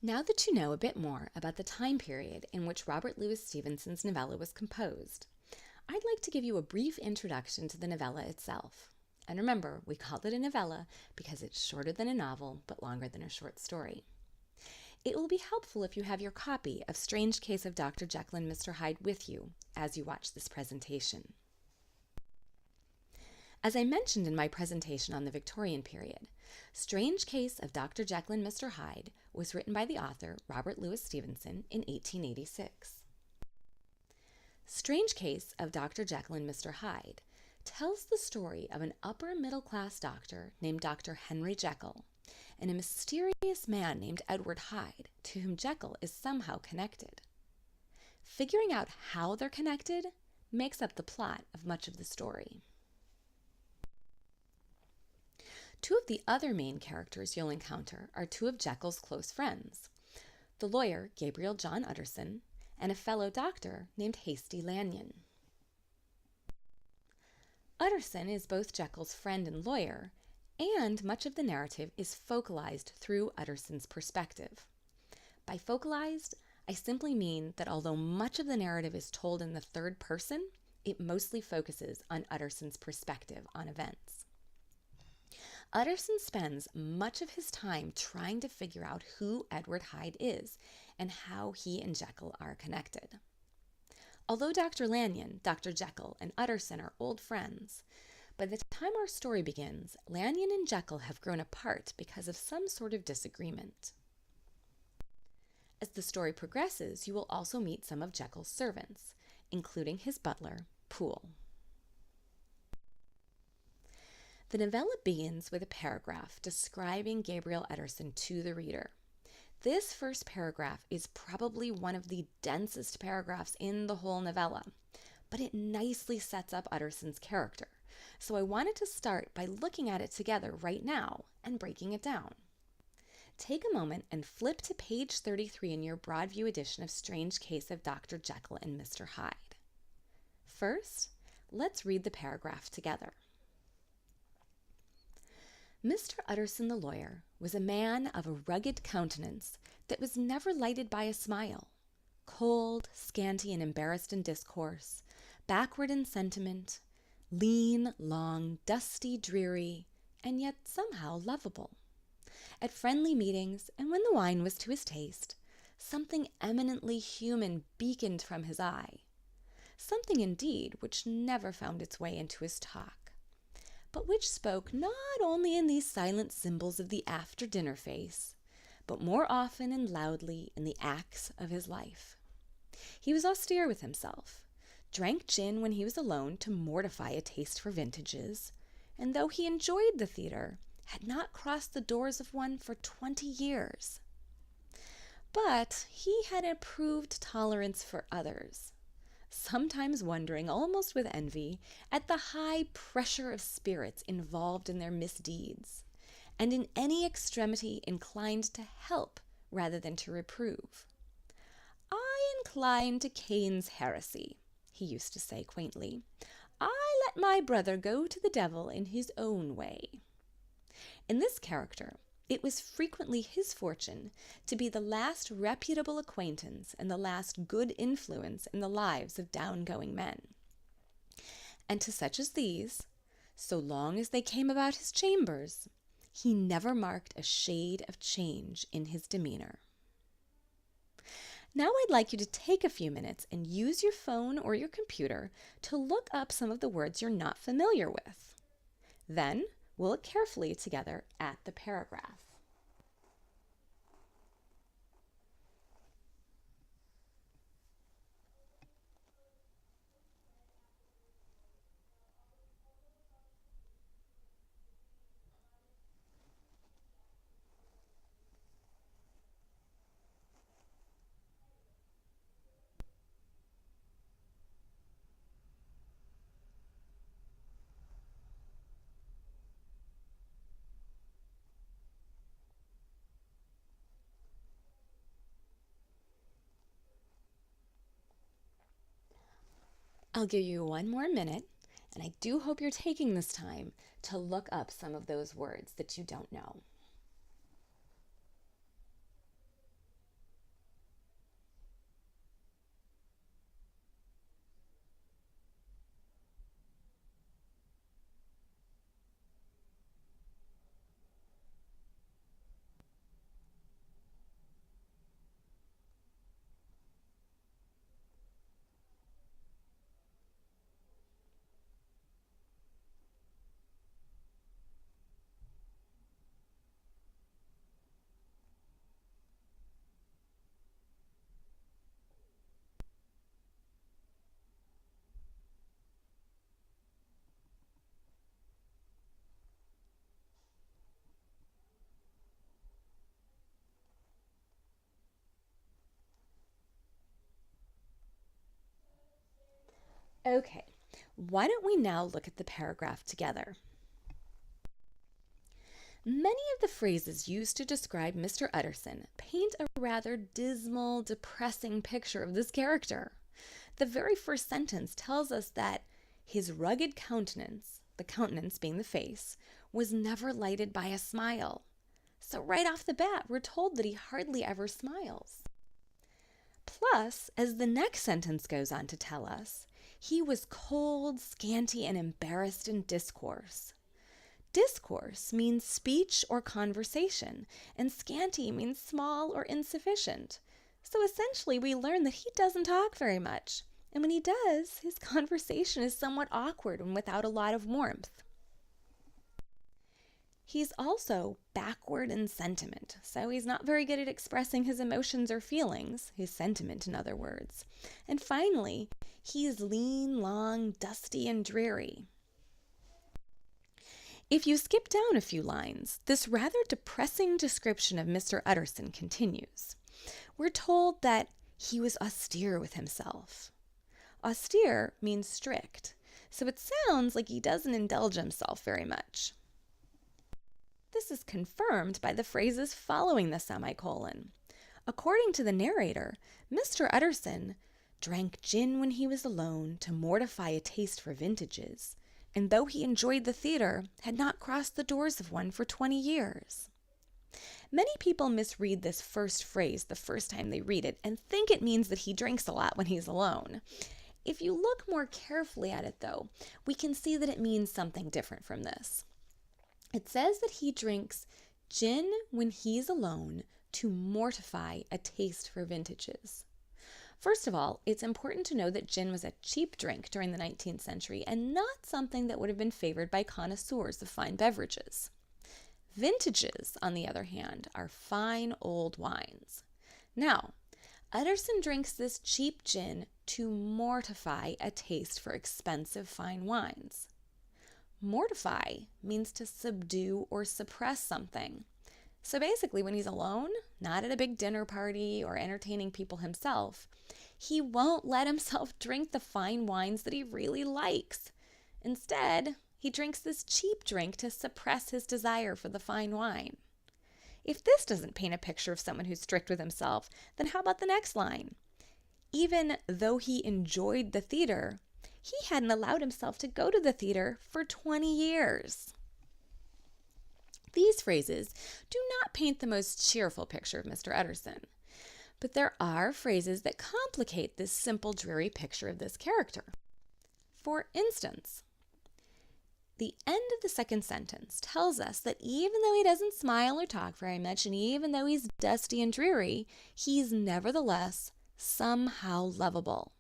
Now that you know a bit more about the time period in which Robert Louis Stevenson's novella was composed, I'd like to give you a brief introduction to the novella itself. And remember, we called it a novella because it's shorter than a novel but longer than a short story. It will be helpful if you have your copy of Strange Case of Dr. Jekyll and Mr. Hyde with you as you watch this presentation. As I mentioned in my presentation on the Victorian period, Strange Case of Dr. Jekyll and Mr. Hyde was written by the author Robert Louis Stevenson in 1886. Strange Case of Dr. Jekyll and Mr. Hyde tells the story of an upper middle class doctor named Dr. Henry Jekyll and a mysterious man named Edward Hyde to whom Jekyll is somehow connected. Figuring out how they're connected makes up the plot of much of the story. Two of the other main characters you'll encounter are two of Jekyll's close friends, the lawyer Gabriel John Utterson and a fellow doctor named Hasty Lanyon. Utterson is both Jekyll's friend and lawyer, and much of the narrative is focalized through Utterson's perspective. By focalized, I simply mean that although much of the narrative is told in the third person, it mostly focuses on Utterson's perspective on events. Utterson spends much of his time trying to figure out who Edward Hyde is and how he and Jekyll are connected. Although Dr. Lanyon, Dr. Jekyll, and Utterson are old friends, by the time our story begins, Lanyon and Jekyll have grown apart because of some sort of disagreement. As the story progresses, you will also meet some of Jekyll's servants, including his butler, Poole. The novella begins with a paragraph describing Gabriel Utterson to the reader. This first paragraph is probably one of the densest paragraphs in the whole novella, but it nicely sets up Utterson's character, so I wanted to start by looking at it together right now and breaking it down. Take a moment and flip to page 33 in your Broadview edition of Strange Case of Dr. Jekyll and Mr. Hyde. First, let's read the paragraph together. Mr. Utterson the lawyer was a man of a rugged countenance that was never lighted by a smile, cold, scanty, and embarrassed in discourse, backward in sentiment, lean, long, dusty, dreary, and yet somehow lovable. At friendly meetings, and when the wine was to his taste, something eminently human beaconed from his eye, something indeed which never found its way into his talk, but which spoke not only in these silent symbols of the after-dinner face, but more often and loudly in the acts of his life. He was austere with himself, drank gin when he was alone to mortify a taste for vintages, and though he enjoyed the theater, had not crossed the doors of one for 20 years. But he had an approved tolerance for others, sometimes wondering, almost with envy, at the high pressure of spirits involved in their misdeeds, and in any extremity inclined to help rather than to reprove. "I incline to Cain's heresy," he used to say quaintly. "I let my brother go to the devil in his own way." In this character, it was frequently his fortune to be the last reputable acquaintance and the last good influence in the lives of down-going men. And to such as these, so long as they came about his chambers, he never marked a shade of change in his demeanor. Now I'd like you to take a few minutes and use your phone or your computer to look up some of the words you're not familiar with. Then we'll look carefully together at the paragraph. I'll give you one more minute, and I do hope you're taking this time to look up some of those words that you don't know. Okay, why don't we now look at the paragraph together? Many of the phrases used to describe Mr. Utterson paint a rather dismal, depressing picture of this character. The very first sentence tells us that his rugged countenance, the countenance being the face, was never lighted by a smile. So right off the bat, we're told that he hardly ever smiles. Plus, as the next sentence goes on to tell us, he was cold, scanty, and embarrassed in discourse. Discourse means speech or conversation, and scanty means small or insufficient. So essentially, we learn that he doesn't talk very much. And when he does, his conversation is somewhat awkward and without a lot of warmth. He's also backward in sentiment, so he's not very good at expressing his emotions or feelings, his sentiment in other words. And finally, he is lean, long, dusty, and dreary. If you skip down a few lines, this rather depressing description of Mr. Utterson continues. We're told that he was austere with himself. Austere means strict, so it sounds like he doesn't indulge himself very much. This is confirmed by the phrases following the semicolon. According to the narrator, Mr. Utterson drank gin when he was alone to mortify a taste for vintages, and though he enjoyed the theater, had not crossed the doors of one for 20 years. Many people misread this first phrase the first time they read it and think it means that he drinks a lot when he's alone. If you look more carefully at it, though, we can see that it means something different from this. It says that he drinks gin when he's alone to mortify a taste for vintages. First of all, it's important to know that gin was a cheap drink during the 19th century and not something that would have been favored by connoisseurs of fine beverages. Vintages, on the other hand, are fine old wines. Now, Utterson drinks this cheap gin to mortify a taste for expensive fine wines. Mortify means to subdue or suppress something. So basically, when he's alone, not at a big dinner party or entertaining people himself, he won't let himself drink the fine wines that he really likes. Instead, he drinks this cheap drink to suppress his desire for the fine wine. If this doesn't paint a picture of someone who's strict with himself, then how about the next line? Even though he enjoyed the theater, he hadn't allowed himself to go to the theater for 20 years. These phrases do not paint the most cheerful picture of Mr. Utterson, but there are phrases that complicate this simple, dreary picture of this character. For instance, the end of the second sentence tells us that even though he doesn't smile or talk very much, and even though he's dusty and dreary, he's nevertheless somehow lovable.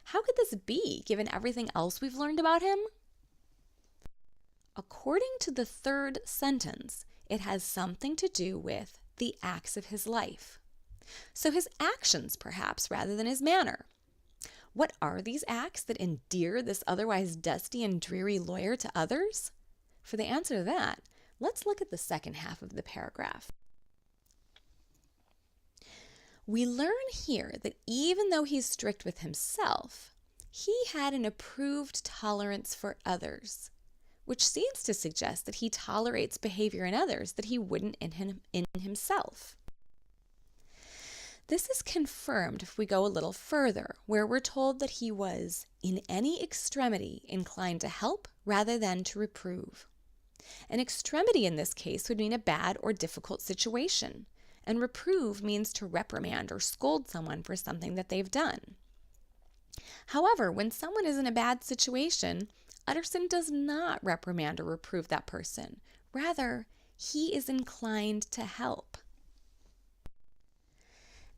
How could this be, given everything else we've learned about him? According to the third sentence, it has something to do with the acts of his life. So his actions, perhaps, rather than his manner. What are these acts that endear this otherwise dusty and dreary lawyer to others? For the answer to that, let's look at the second half of the paragraph. We learn here that even though he's strict with himself, he had an approved tolerance for others, which seems to suggest that he tolerates behavior in others that he wouldn't in himself. This is confirmed if we go a little further, where we're told that he was, in any extremity, inclined to help rather than to reprove. An extremity in this case would mean a bad or difficult situation, and reprove means to reprimand or scold someone for something that they've done. However, when someone is in a bad situation, Utterson does not reprimand or reprove that person. Rather, he is inclined to help.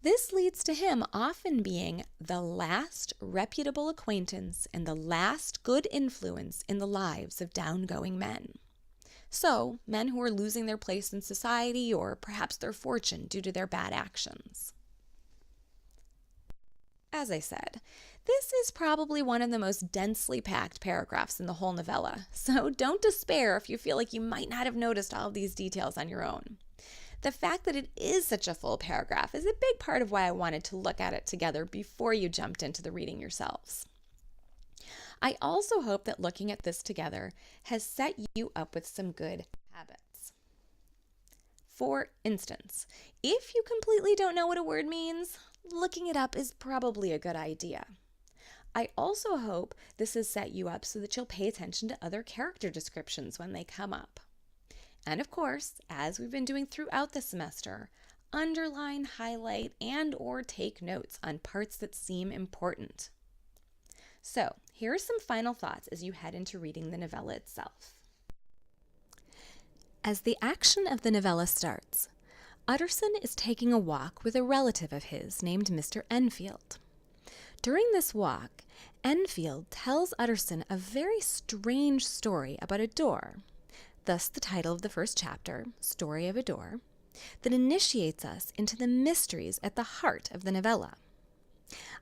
This leads to him often being the last reputable acquaintance and the last good influence in the lives of downgoing men. So, men who are losing their place in society or perhaps their fortune due to their bad actions. As I said, this is probably one of the most densely packed paragraphs in the whole novella, so don't despair if you feel like you might not have noticed all of these details on your own. The fact that it is such a full paragraph is a big part of why I wanted to look at it together before you jumped into the reading yourselves. I also hope that looking at this together has set you up with some good habits. For instance, if you completely don't know what a word means, looking it up is probably a good idea. I also hope this has set you up so that you'll pay attention to other character descriptions when they come up. And of course, as we've been doing throughout the semester, underline, highlight, and/or take notes on parts that seem important. So, here are some final thoughts as you head into reading the novella itself. As the action of the novella starts, Utterson is taking a walk with a relative of his named Mr. Enfield. During this walk, Enfield tells Utterson a very strange story about a door, thus the title of the first chapter, Story of a Door, that initiates us into the mysteries at the heart of the novella.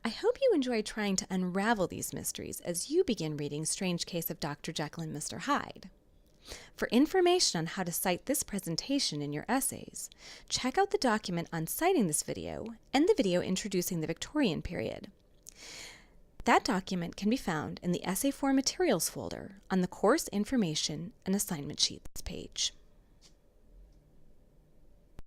I hope you enjoy trying to unravel these mysteries as you begin reading Strange Case of Dr. Jekyll and Mr. Hyde. For information on how to cite this presentation in your essays, check out the document on citing this video and the video introducing the Victorian period. That document can be found in the Essay 4 Materials folder on the Course Information and Assignment Sheets page.